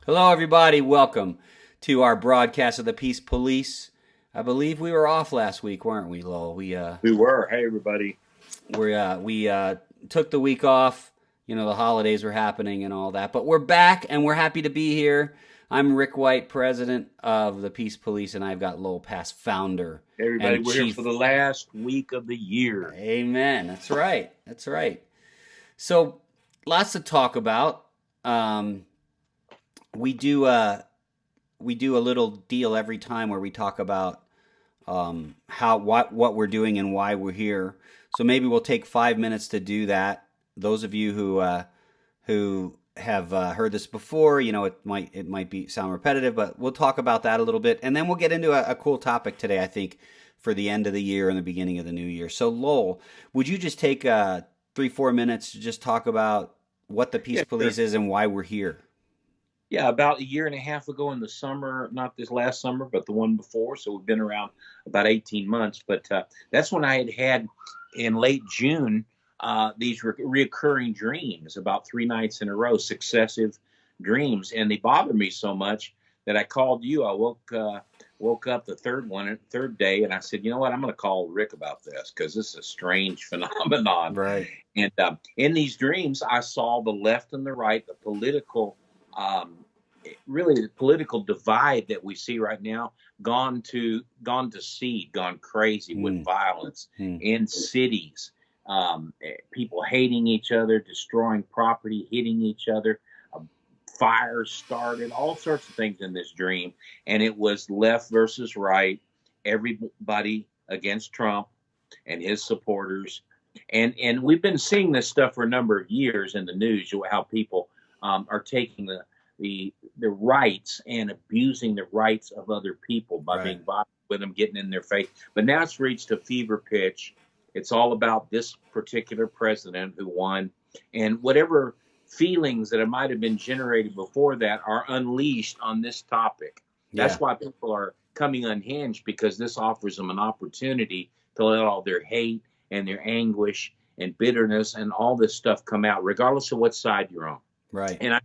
Hello, everybody. Welcome to our broadcast of the Peace Police. I believe we were off last week, weren't we, Lowell? We were. Hey, everybody. We took the week off. You know, the holidays were happening and all that, but we're back and we're happy to be here. I'm Rick White, president of the Peace Police, and I've got Lowell Pass, founder Hey, everybody. and We're here for chief. the last week of the year. Amen. That's right. That's right. So, lots to talk about. Um, we do. We do a little deal every time where we talk about how what we're doing and why we're here. So maybe we'll take 5 minutes to do that. Those of you who have heard this before, you know it might be sound repetitive, but we'll talk about that a little bit, and then we'll get into a cool topic today. I think for the end of the year and the beginning of the new year. So Lowell, would you just take 3-4 minutes to just talk about what the Peace Yeah, sure. Police is and why we're here? Yeah, about a year and a half ago in the summer, not this last summer, but the one before. So we've been around about 18 months. But that's when I had in late June these reoccurring dreams about 3 nights in a row, successive dreams. And they bothered me so much that I called you. I woke up the third day, and I said, you know what? I'm going to call Rick about this because this is a strange phenomenon. Right. And in these dreams, I saw the left and the right, the political, um, really the political divide that we see right now, gone to seed, gone crazy with Hmm. violence Hmm. in cities, people hating each other, destroying property, hitting each other. Fires started, all sorts of things in this dream, and it was left versus right, everybody against Trump and his supporters. And we've been seeing this stuff for a number of years in the news, how people are taking the rights and abusing the rights of other people by Right. being violent with them, getting in their face. But now it's reached a fever pitch. It's all about this particular president who won, and whatever feelings that might have been generated before that are unleashed on this topic. Yeah. That's why people are coming unhinged, because this offers them an opportunity to let all their hate and their anguish and bitterness and all this stuff come out, regardless of what side you're on. Right. And I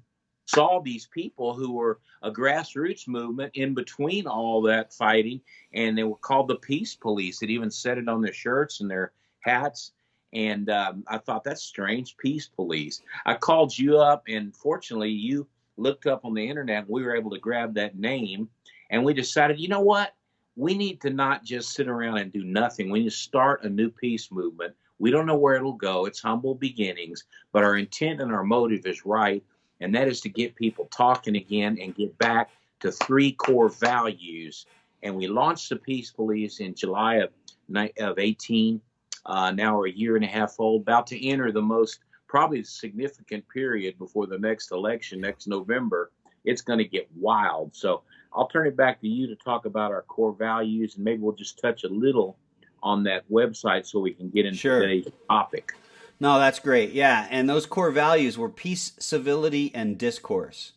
saw these people who were a grassroots movement in between all that fighting, and they were called the Peace Police. It even said it on their shirts and their hats. And I thought, that's strange, Peace Police. I called you up, and fortunately, you looked up on the internet, and we were able to grab that name. And we decided, you know what? We need to not just sit around and do nothing. We need to start a new peace movement. We don't know where it'll go. It's humble beginnings, but our intent and our motive is right, and that is to get people talking again and get back to three core values. And we launched the Peace Police in July of 18. Now we're a year and a half old, about to enter the most probably significant period before the next election next November. It's going to get wild. So I'll turn it back to you to talk about our core values, and maybe we'll just touch a little on that website so we can get into Sure. today's topic. No, that's great. Yeah, and those core values were peace, civility, and discourse.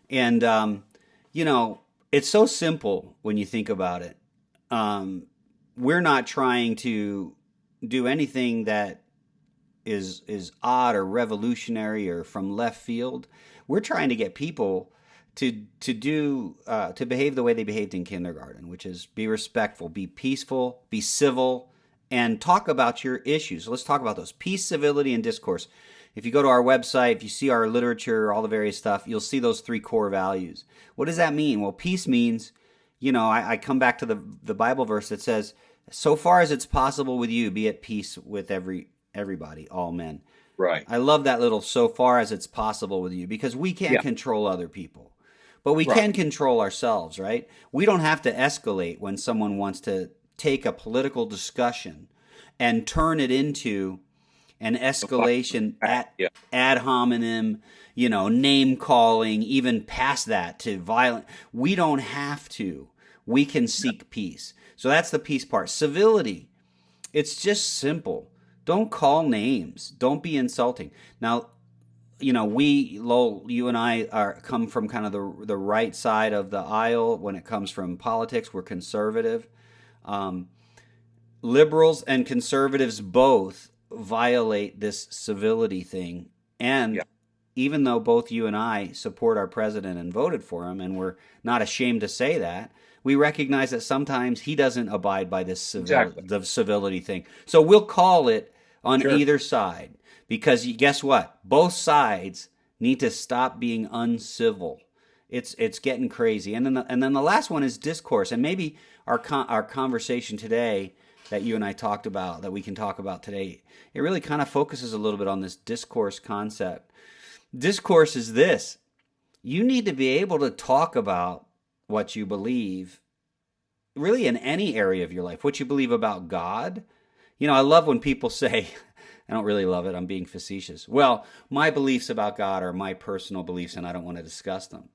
And you know, it's so simple when you think about it. Um, we're not trying to do anything that is odd or revolutionary or from left field. We're trying to get people to behave the way they behaved in kindergarten, which is be respectful, be peaceful, be civil, and talk about your issues. So let's talk about those: peace, civility, and discourse. If you go to our website, if you see our literature, all the various stuff, you'll see those three core values. What does that mean? Well, peace means, I come back to the Bible verse that says, "So far as it's possible with you, be at peace with everybody, all men." Right. I love that little "so far as it's possible with you," because we can't Yeah. control other people, but we Right. can control ourselves, right? We don't have to escalate when someone wants to take a political discussion and turn it into an escalation Yeah. ad hominem, name calling, even past that to violent. We don't have to. We can seek peace. So that's the peace part. Civility, it's just simple. Don't call names. Don't be insulting. Now, Lowell, you and I are come from kind of the right side of the aisle when it comes from politics. We're conservative. Um, Liberals and conservatives both violate this civility thing, and Yeah. even though both you and I support our president and voted for him, and we're not ashamed to say that, we recognize that sometimes he doesn't abide by this Exactly. the civility thing. So we'll call it on Sure. either side because guess what? Both sides need to stop being uncivil. It's getting crazy. And then the last one is discourse, and maybe our conversation today that you and I talked about that we can talk about today, it really kind of focuses a little bit on this discourse concept. Discourse is this: you need to be able to talk about what you believe really in any area of your life, what you believe about God. I love when people say, I don't really love it, I'm being facetious. Well, my beliefs about God are my personal beliefs and I don't want to discuss them.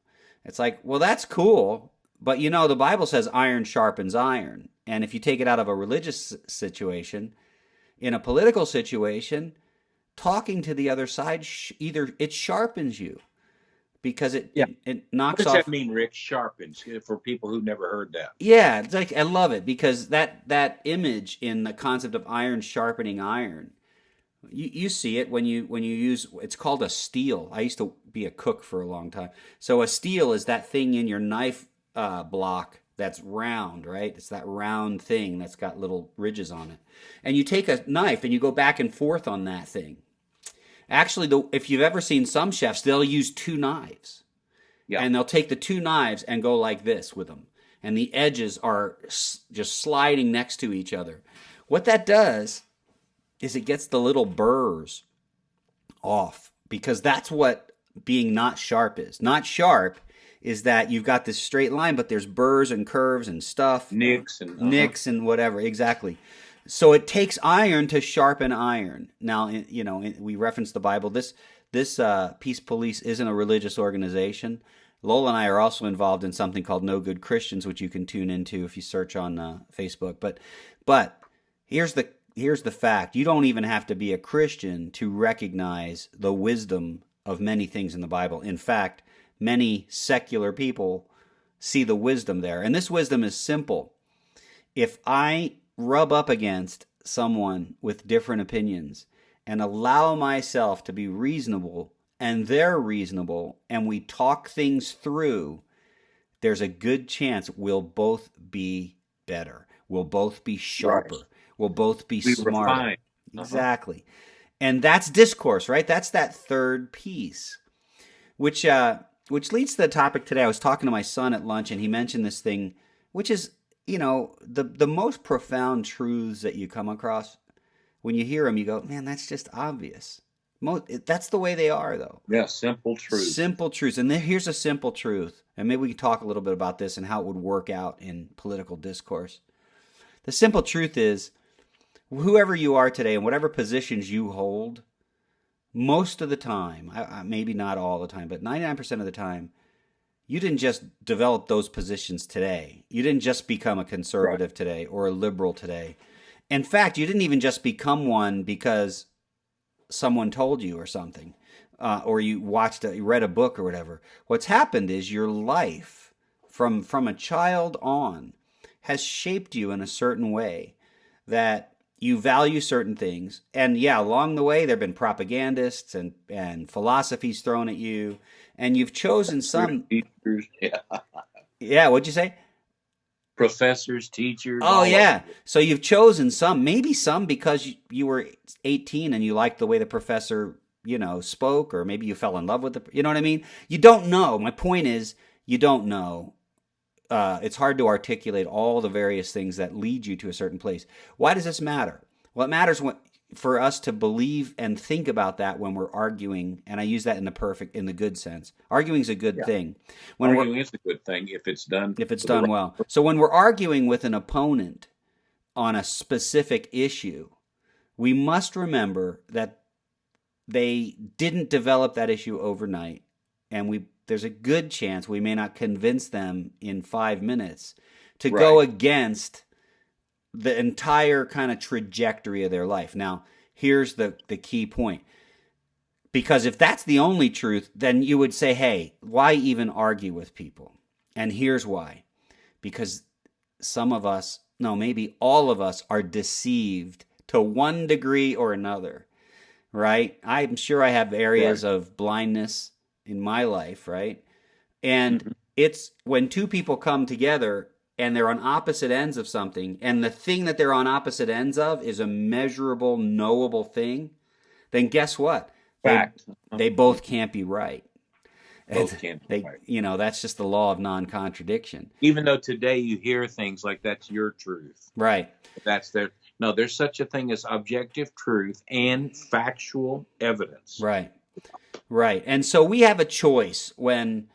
It's like, well, that's cool, but the Bible says iron sharpens iron. And if you take it out of a religious situation, in a political situation, talking to the other side, either it sharpens you because it, Yeah. it, it What knocks does that off. mean, Rick? Sharpens, for people who never heard that. Yeah, it's like I love it because that image in the concept of iron sharpening iron. You see it when you use it's called a steel. I used to be a cook for a long time. So a steel is that thing in your knife block that's round, right? It's that round thing that's got little ridges on it. And you take a knife and you go back and forth on that thing. Actually, if you've ever seen some chefs, they'll use two knives Yeah. and they'll take the two knives and go like this with them. And the edges are just sliding next to each other. What that does is it gets the little burrs off because that's what being not sharp is. Not sharp is that you've got this straight line, but there's burrs and curves and stuff, Nicks and nicks and whatever. Exactly. So it takes iron to sharpen iron. Now, we reference the Bible. This Peace Police isn't a religious organization. Lola and I are also involved in something called No Good Christians, which you can tune into if you search on Facebook. But here's the fact: you don't even have to be a Christian to recognize the wisdom of many things in the Bible. In fact, many secular people see the wisdom there, and this wisdom is simple. If I rub up against someone with different opinions and allow myself to be reasonable and they're reasonable and we talk things through, there's a good chance we'll both be better. We'll both be right. sharper. We'll both be We smarter. refine. Uh-huh. Exactly. And that's discourse, right? That's that third piece, which leads to the topic today. I was talking to my son at lunch and he mentioned this thing, which is, the most profound truths that you come across. When you hear them, you go, man, that's just obvious. That's the way they are, though. Yeah, simple truths. Simple truths. And here's a simple truth. And maybe we can talk a little bit about this and how it would work out in political discourse. The simple truth is whoever you are today and whatever positions you hold, most of the time, maybe not all the time, but 99% of the time, you didn't just develop those positions today. You didn't just become a Right. conservative today or a liberal today. In fact, you didn't even just become one because someone told you or something, or you you read a book or whatever. What's happened is your life from a child on has shaped you in a certain way that you value certain things. And yeah, along the way, there have been propagandists and philosophies thrown at you, and you've chosen some. Teachers, yeah. Yeah, what'd you say? Professors, teachers, Oh all of them. yeah. So you've chosen some, maybe some because you were 18 and you liked the way the professor, spoke, or maybe you fell in love with you know what I mean? You don't know. My point is, you don't know. It's hard to articulate all the various things that lead you to a certain place. Why does this matter? Well, it matters for us to believe and think about that when we're arguing, and I use that in the good sense. Arguing is a good Yeah. thing when we're Arguing is a good thing if it's done if it's with the done right well. person. So when we're arguing with an opponent on a specific issue, we must remember that they didn't develop that issue overnight, and there's a good chance we may not convince them in 5 minutes to go Right. against the entire kind of trajectory of their life. Now, here's the key point. Because if that's the only truth, then you would say, hey, why even argue with people? And here's why. Because some of us, no, maybe all of us, are deceived to one degree or another. right? I'm sure I have Right. areas of blindness in my life, right? And Hmm. it's when two people come together and they're on opposite ends of something, and the thing that they're on opposite ends of is a measurable, knowable thing, then guess what? They Fact. they Mhm. both can't be right. Both And can be they, right. that's just the law of non-contradiction. Even though today you hear things like that's your truth. Right. That's their no, there's such a thing as objective truth and factual evidence. Right. Right. And so we have a choice when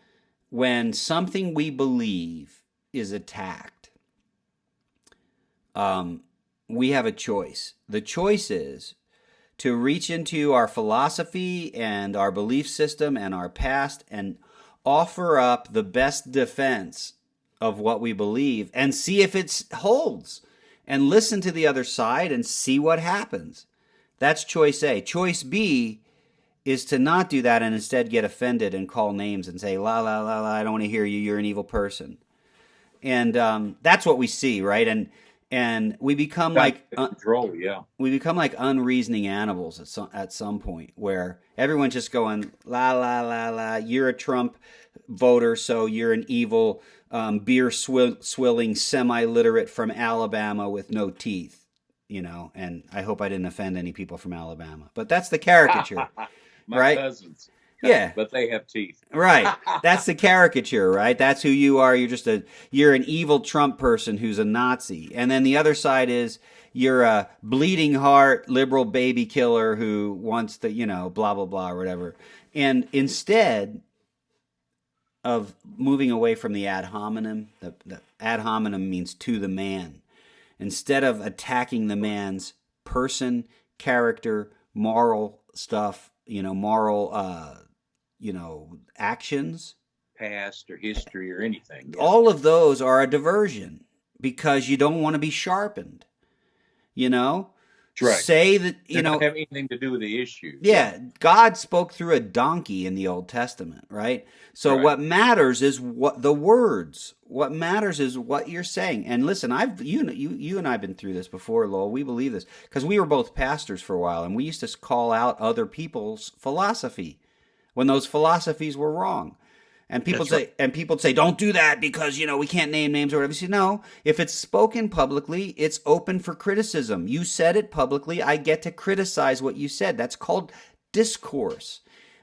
something we believe is attacked. Um, we have a choice. The choice is to reach into our philosophy and our belief system and our past and offer up the best defense of what we believe and see if it holds and listen to the other side and see what happens. That's choice A. Choice B is to not do that and instead get offended and call names and say, la, la, la, la, I don't want to hear you. You're an evil person. And that's what we see, right? And Got control, yeah. we become like unreasoning animals at some point where everyone's just going la la la la. You're a Trump voter, so you're an evil beer swilling semi-literate from Alabama with no teeth, And I hope I didn't offend any people from Alabama, but that's the caricature, My right? cousins, Yeah, but they have teeth. right. That's the caricature, right? That's who you are. You're an evil Trump person who's a Nazi. And then the other side is you're a bleeding heart liberal baby killer who wants to, blah blah blah or whatever. And instead of moving away from the ad hominem, the ad hominem means to the man. Instead of attacking the man's person, character, moral stuff, moral actions, Past or history or anything, yeah. all of those are a diversion because you don't want to be sharpened, you know? That's right. Say that, They don't have anything to do with the issue. Yeah. yeah, God spoke through a donkey in the Old Testament, right? So Right. what matters is what the words. What matters is what you're saying. And listen, you and I've been through this before, Lowell. We believe this because we were both pastors for a while, and we used to call out other people's philosophy when those philosophies were wrong. That's right. And people say, don't do that because, we can't name names or whatever. You say, no, if it's spoken publicly, it's open for criticism. You said it publicly. I get to criticize what you said. That's called discourse.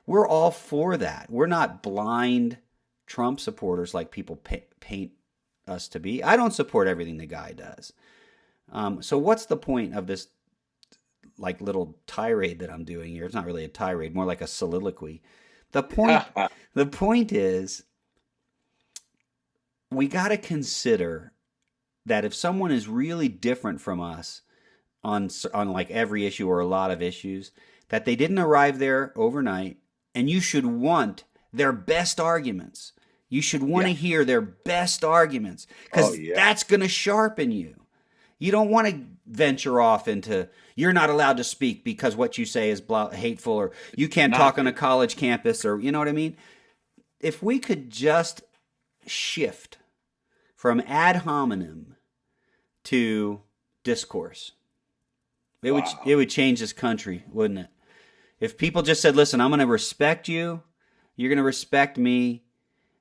We're all for that. We're not blind Trump supporters like people paint us to be. I don't support everything the guy does. So what's the point of this like little tirade that I'm doing here? It's not really a tirade, more like a soliloquy. The point the point is we got to consider that if someone is really different from us on like every issue or a lot of issues, that they didn't arrive there overnight, and you should want their best arguments. You should want Yeah. to hear their best arguments Oh, because yeah. that's going to sharpen you. You don't want to venture off into you're not allowed to speak because what you say is hateful, or you can't Not talk on a college campus, or you know what I mean. If we could just shift from ad hominem to discourse, it wow. would change this country, wouldn't it? If people just said, "Listen, I'm going to respect you, you're going to respect me.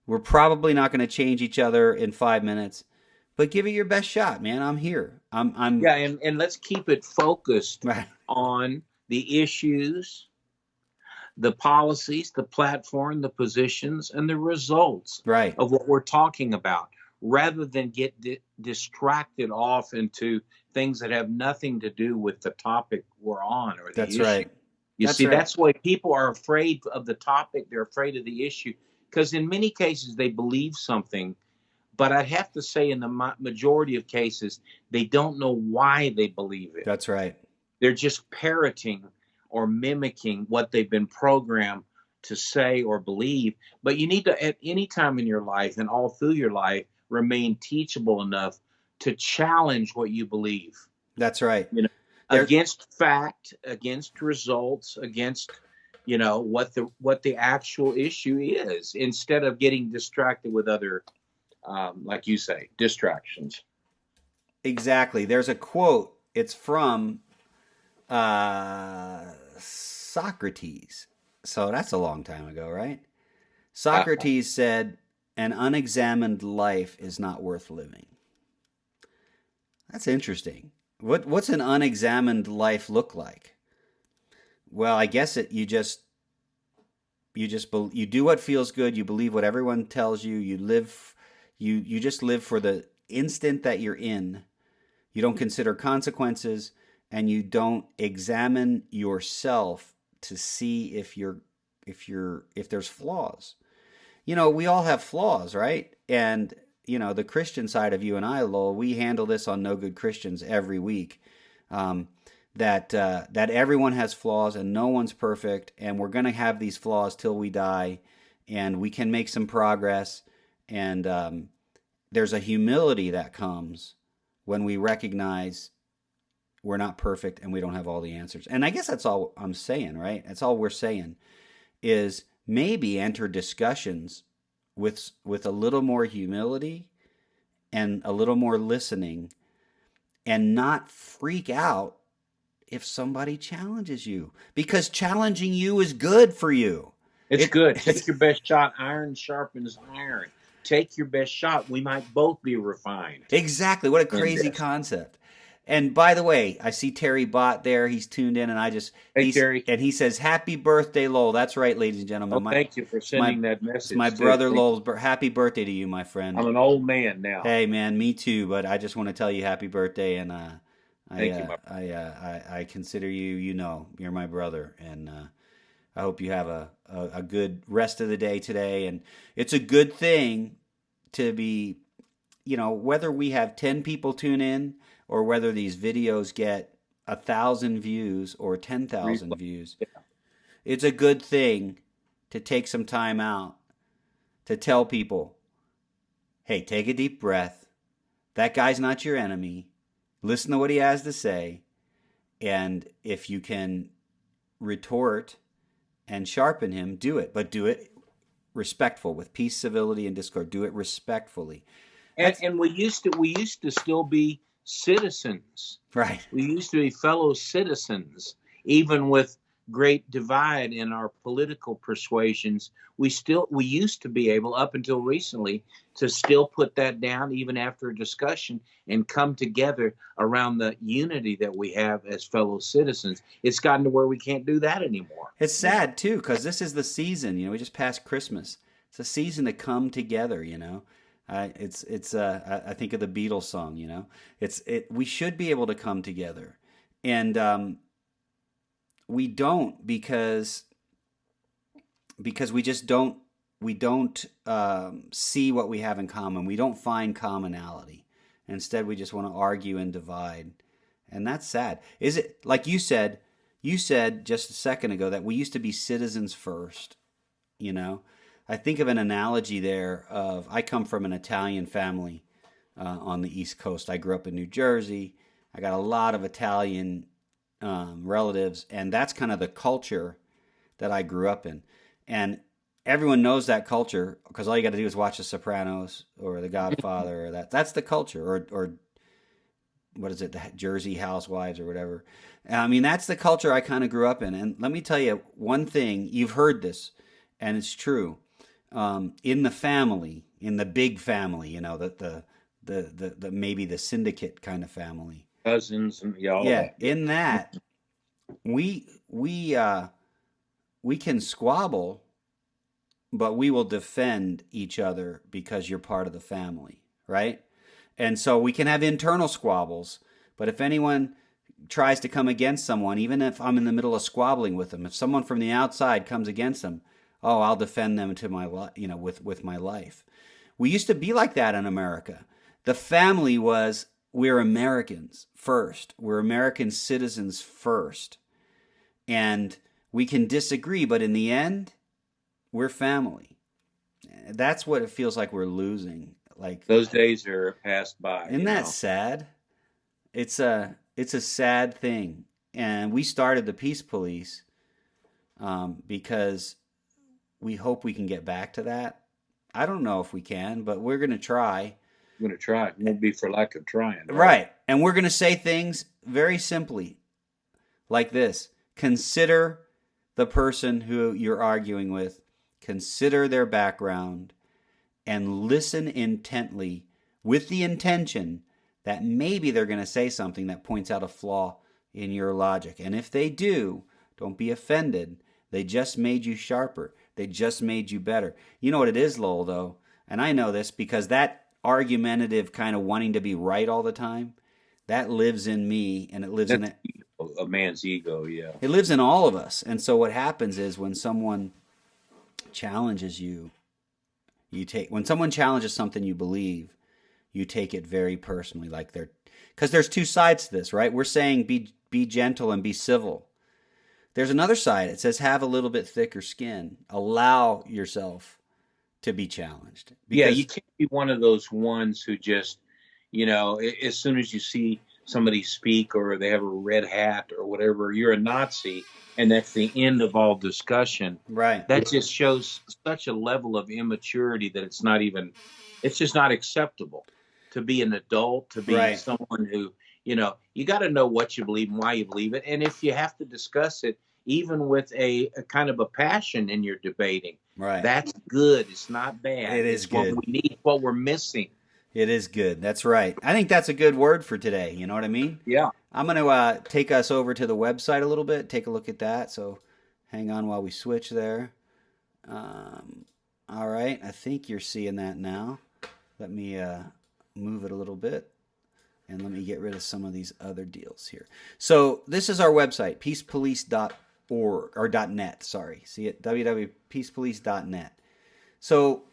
We're probably not going to change each other in 5 minutes, but give it your best shot, man. I'm here. I'm Yeah, and let's keep it focused right, on the issues, the policies, the platform, the positions, and the results right. of what we're talking about, rather than get distracted off into things that have nothing to do with the topic we're on or That's the issue. right. You That's see, right. that's why people are afraid of the topic, they're afraid of the issue, because in many cases they believe something, but I have to say, in the majority of cases, they don't know why they believe it. That's right. They're just parroting or mimicking what they've been programmed to say or believe. But you need to, at any time in your life and all through your life, remain teachable enough to challenge what you believe. That's right. You know, There against fact, against results, against what the actual issue is, instead of getting distracted with other, like you say, distractions. exactly. There's a quote. It's from uh Socrates. So that's a long time ago, right? Uh, Socrates said, "An unexamined life is not worth living." That's interesting. What's an unexamined life look like? Well, I guess you do what feels good, you believe what everyone tells you, you just live for the instant that you're in. You don't consider consequences, and you don't examine yourself to see if there's flaws. We all have flaws, right? And the Christian side of you and I, Lowell, we handle this on No Good Christians every week. Um, that everyone has flaws and no one's perfect, and we're going to have these flaws till we die, and we can make some progress. And there's a humility that comes when we recognize we're not perfect and we don't have all the answers. And I guess that's all I'm saying, right? That's all we're saying is maybe enter discussions with a little more humility and a little more listening, and not freak out if somebody challenges you, because challenging you is good for you. it's good. It's Take your best shot. Iron sharpens iron. Take your best shot. We might both be refined exactly what a in crazy this. concept. And by the way, I see Terry Bott there. He's tuned in, and Hey, Terry. he says, "Happy birthday, Lowell." That's right, ladies and Oh, gentlemen. thank you for It's my sending that it's my message. brother Thank Lowell's you. happy birthday to you, my friend. I'm an old man now. Hey, man, me too. But I just want to tell you happy birthday, and Thank you, my. I consider you. You're my brother, and I hope you have a good rest of the day today. And it's a good thing to be, whether we have 10 people tune in or whether these videos get 1,000 views or 10,000 Replay. views, it's a good thing to take some time out to tell people, hey, take a deep breath. That guy's not your enemy. Listen to what he has to say. And if you can retort and sharpen him, do it. But do it respectful, with peace, civility, and discord. Do it respectfully. And That's and we used to still be citizens. right. We used to be fellow citizens, even with great divide in our political persuasions. We used to be able, up until recently, to still put that down even after a discussion and come together around the unity that we have as fellow citizens. It's gotten to where we can't do that anymore. It's sad too, because this is the season. We just passed Christmas. It's a season to come together. I think of the Beatles song. We should be able to come together, and we don't, because we don't see what we have in common. We don't find commonality. Instead, we just want to argue and divide, and that's sad. Is it like you said? You said just a second ago that we used to be citizens first. You know, I think of an analogy there of I come from an Italian family on the East Coast. I grew up in New Jersey. I got a lot of Italian relatives, and that's kind of the culture that I grew up in. And everyone knows that culture because all you got to do is watch The Sopranos or The Godfather, or that's the culture, or what is it, the Jersey Housewives or whatever. I mean, that's the culture I kind of grew up in. And let me tell you one thing: you've heard this, and it's true. In the family, in the big family, the maybe the syndicate kind of family. Cousins and yeah, all of Yeah, that. Yeah. in that we can squabble, but we will defend each other because you're part of the family, right? And so we can have internal squabbles, but if anyone tries to come against someone, even if I'm in the middle of squabbling with them, if someone from the outside comes against them, oh, I'll defend them to my with my life. We used to be like that in America. The family was, we're Americans first. We're American citizens first. And we can disagree, but in the end, we're family. That's what it feels like we're losing. Like, Those days are passed by, isn't that sad? It's a sad thing. And we started the Peace Police because we hope we can get back to that. I don't know if we can, but we're going to try. I'm going to try. It won't be for lack of trying, right? Right. And we're going to say things very simply like this: consider the person who you're arguing with, consider their background, and listen intently with the intention that maybe they're going to say something that points out a flaw in your logic. And if they do, don't be offended. They just made you sharper. They just made you better. You know what it is, Lowell, though? And I know this because that argumentative kind of wanting to be right all the time, that lives in me and it lives in That's it. a man's ego. Yeah. It lives in all of us. And so what happens is when someone challenges you, when someone challenges something you believe, you take it very personally, like they're because there's two sides to this, right? We're saying be gentle and be civil. There's another side. It says have a little bit thicker skin. Allow yourself to be challenged Yeah, you because can't be one of those ones who just, as soon as you see somebody speak or they have a red hat or whatever, you're a Nazi, and that's the end of all discussion. right, That just shows such a level of immaturity that it's just not acceptable to be an adult, to be right, someone who, you got to know what you believe and why you believe it. And if you have to discuss it, even with a kind of a passion in your debating, right. that's good. It's not bad. It is It's what good. we need, what we're missing. It is good. That's right. I think that's a good word for today. You know what I mean? Yeah. I'm going to take us over to the website a little bit, take a look at that. So hang on while we switch there. All right. I think you're seeing that now. Let me move it a little bit. And let me get rid of some of these other deals here. So this is our website, peacepolice.org or .net. Sorry, see it, www.peacepolice.net. So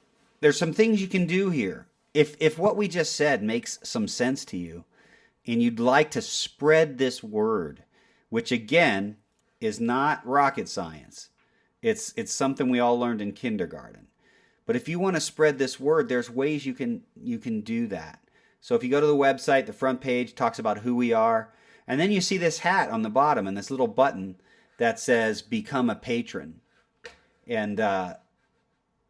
there's some things you can do here. If what we just said makes some sense to you, and you'd like to spread this word, which again is not rocket science. It's something we all learned in kindergarten. But if you want to spread this word, there's ways you can do that. So if you go to the website, the front page talks about who we are, and then you see this hat on the bottom and this little button that says "Become a Patron." And I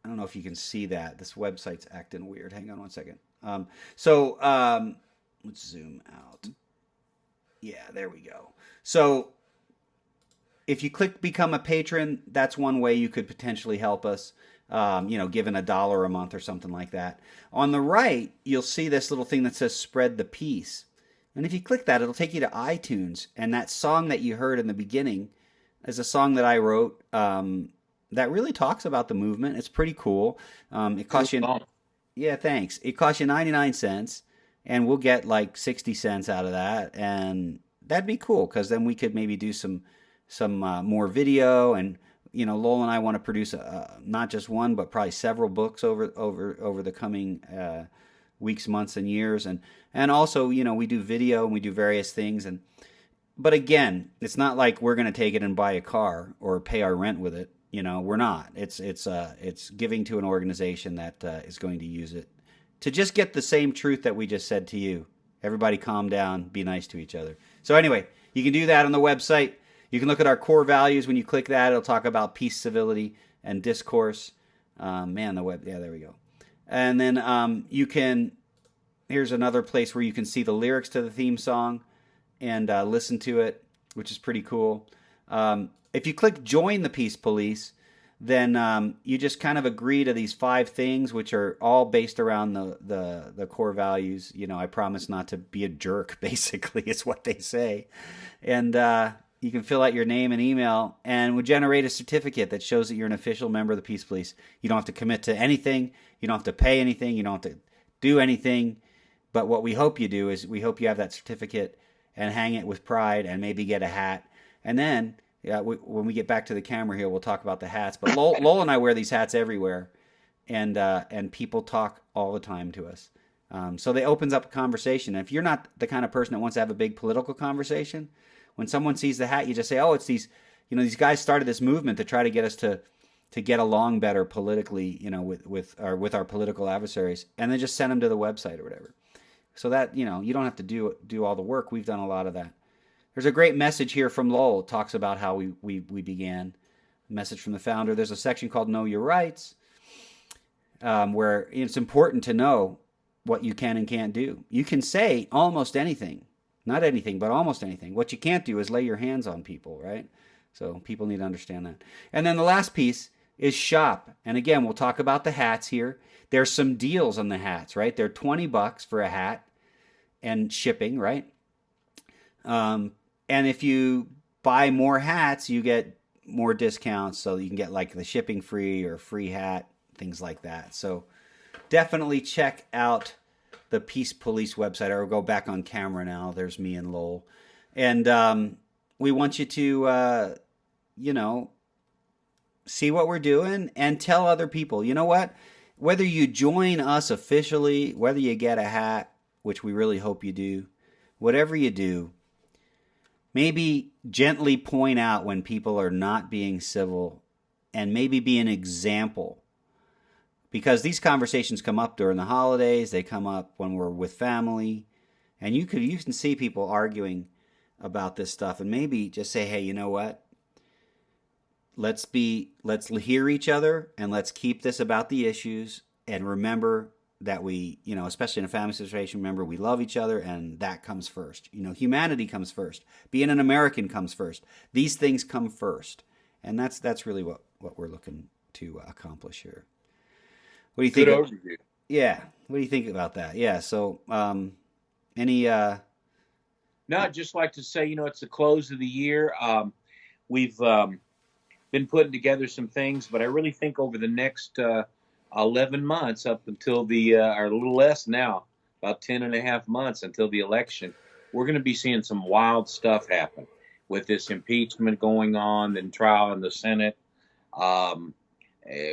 don't know if you can see that. This website's acting weird. Hang on one second. Let's zoom out. Yeah, there we go. So if you click become a patron, that's one way you could potentially help us. Giving $1 a month or something like that. On the right, you'll see this little thing that says spread the peace. And if you click that, it'll take you to iTunes. And that song that you heard in the beginning is a song that I wrote that really talks about the movement. It's pretty cool. It costs you, yeah, thanks. It costs you 99 cents, and we'll get like 60 cents out of that. And that'd be cool because then we could maybe do some more video. And Lowell and I want to produce not just one, but probably several books over the coming weeks, months, and years. And also, we do video and we do various things. But again, it's not like we're going to take it and buy a car or pay our rent with it. We're not. It's giving to an organization that is going to use it to just get the same truth that we just said to you. Everybody calm down, be nice to each other. So anyway, you can do that on the website. You can look at our core values. When you click that, it'll talk about peace, civility, and discourse. Yeah, there we go. And then here's another place where you can see the lyrics to the theme song and listen to it, which is pretty cool. If you click join the Peace Police, then you just kind of agree to these 5 things, which are all based around the core values. I promise not to be a jerk, basically, is what they say. And you can fill out your name and email, and we'll generate a certificate that shows that you're an official member of the Peace Police. You don't have to commit to anything. You don't have to pay anything. You don't have to do anything. But what we hope you do is we hope you have that certificate and hang it with pride and maybe get a hat. And then when we get back to the camera here, we'll talk about the hats. But Lowell and I wear these hats everywhere, and people talk all the time to us. So they opens up a conversation. And if you're not the kind of person that wants to have a big political conversation, when someone sees the hat, you just say, "Oh, it's these guys started this movement to try to get us to get along better politically, with our political adversaries," and then just send them to the website or whatever. So that you don't have to do all the work. We've done a lot of that. There's a great message here from Lowell. It talks about how we began. A message from the founder. There's a section called Know Your Rights, where it's important to know what you can and can't do. You can say almost anything. Not anything, but almost anything. What you can't do is lay your hands on people, right? So people need to understand that. And then the last piece is shop. And again, we'll talk about the hats here. There's some deals on the hats, right? They're $20 for a hat and shipping, right? And if you buy more hats, you get more discounts. So you can get like the shipping free or free hat, things like that. So definitely check out the Peace Police website, or go back on camera now. There's me and Lowell. And we want you to, see what we're doing and tell other people. You know what? Whether you join us officially, whether you get a hat, which we really hope you do, whatever you do, maybe gently point out when people are not being civil and maybe be an example. Because these conversations come up during the holidays, they come up when we're with family, and you can see people arguing about this stuff, and maybe just say, hey, you know what? Let's hear each other, and let's keep this about the issues, and remember that we, especially in a family situation, remember we love each other, and that comes first. Humanity comes first. Being an American comes first. These things come first, and that's really what we're looking to accomplish here. What do you think? Good overview. Yeah. What do you think about that? Yeah. So, any? No, I'd just like to say, it's the close of the year. We've been putting together some things, but I really think over the next 11 months, up until or a little less now, about 10 and a half months until the election, we're going to be seeing some wild stuff happen with this impeachment going on and trial in the Senate.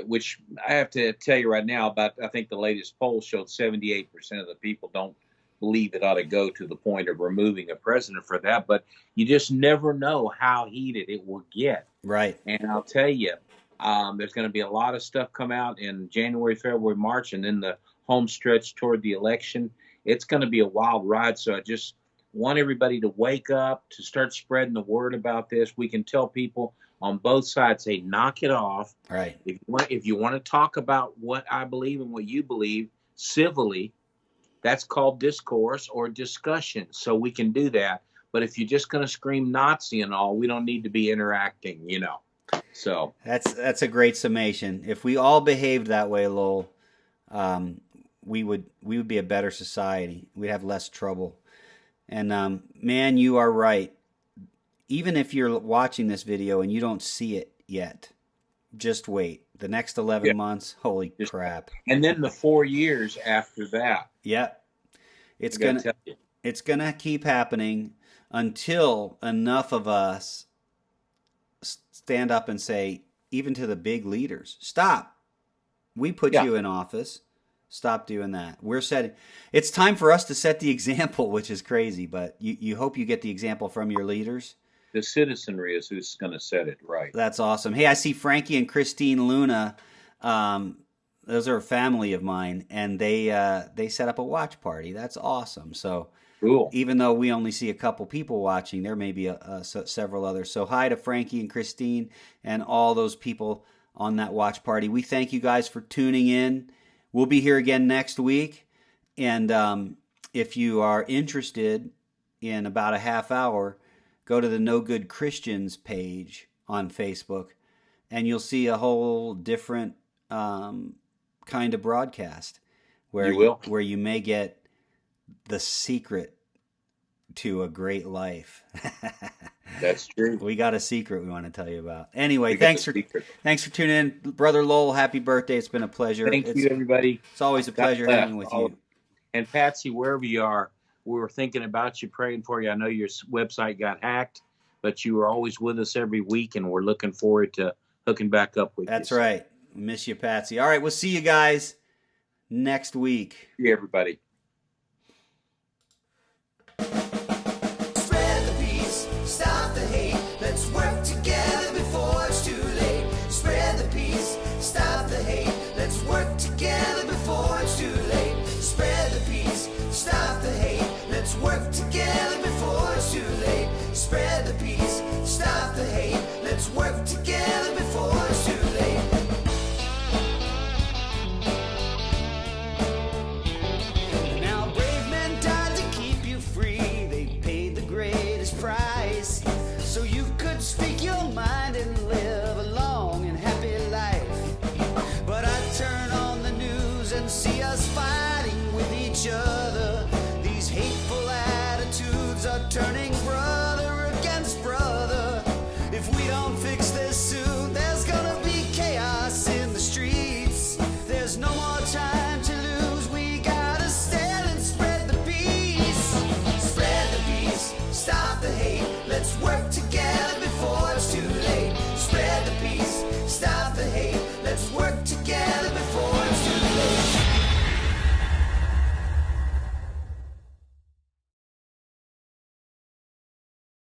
Which I have to tell you right now, I think the latest poll showed 78% of the people don't believe it ought to go to the point of removing a president for that. But you just never know how heated it will get. Right. And I'll tell you, there's going to be a lot of stuff come out in January, February, March, and then the home stretch toward the election. It's going to be a wild ride. So I just want everybody to wake up, to start spreading the word about this. We can tell people on both sides, say, knock it off. Right. If you want to talk about what I believe and what you believe civilly, that's called discourse or discussion. So we can do that. But if you're just going to scream Nazi and all, we don't need to be interacting, So that's a great summation. If we all behaved that way, Lowell, we would be a better society. We'd have less trouble. And man, you are right. Even if you're watching this video and you don't see it yet, just wait. The next 11 months, holy crap. And then the 4 years after that. Yep. It's gonna keep happening until enough of us stand up and say, even to the big leaders, stop. We put you in office. Stop doing that. It's time for us to set the example, which is crazy, but you hope you get the example from your leaders. The citizenry is who's going to set it right. That's awesome. Hey, I see Frankie and Christine Luna. Those are a family of mine, and they set up a watch party. That's awesome. So cool. Even though we only see a couple people watching, there may be several others. So hi to Frankie and Christine and all those people on that watch party. We thank you guys for tuning in. We'll be here again next week. And if you are interested in about a half hour, go to the No Good Christians page on Facebook, and you'll see a whole different kind of broadcast where you may get the secret to a great life. That's true. We got a secret we want to tell you about. Anyway, thanks for tuning in, Brother Lowell. Happy birthday! It's been a pleasure. Thank you, everybody. It's always a pleasure hanging with you. And Patsy, wherever you are, we were thinking about you, praying for you. I know your website got hacked, but you were always with us every week, and we're looking forward to hooking back up with you. That's right. Miss you, Patsy. All right, we'll see you guys next week. See you, everybody. Spread the peace, stop the hate. Let's work together before it's too late. Spread the peace, stop the hate. Let's work together before it's too late. Spread the peace, stop the hate. Let's work together before it's too late. Spread the peace, stop the hate. Let's work together.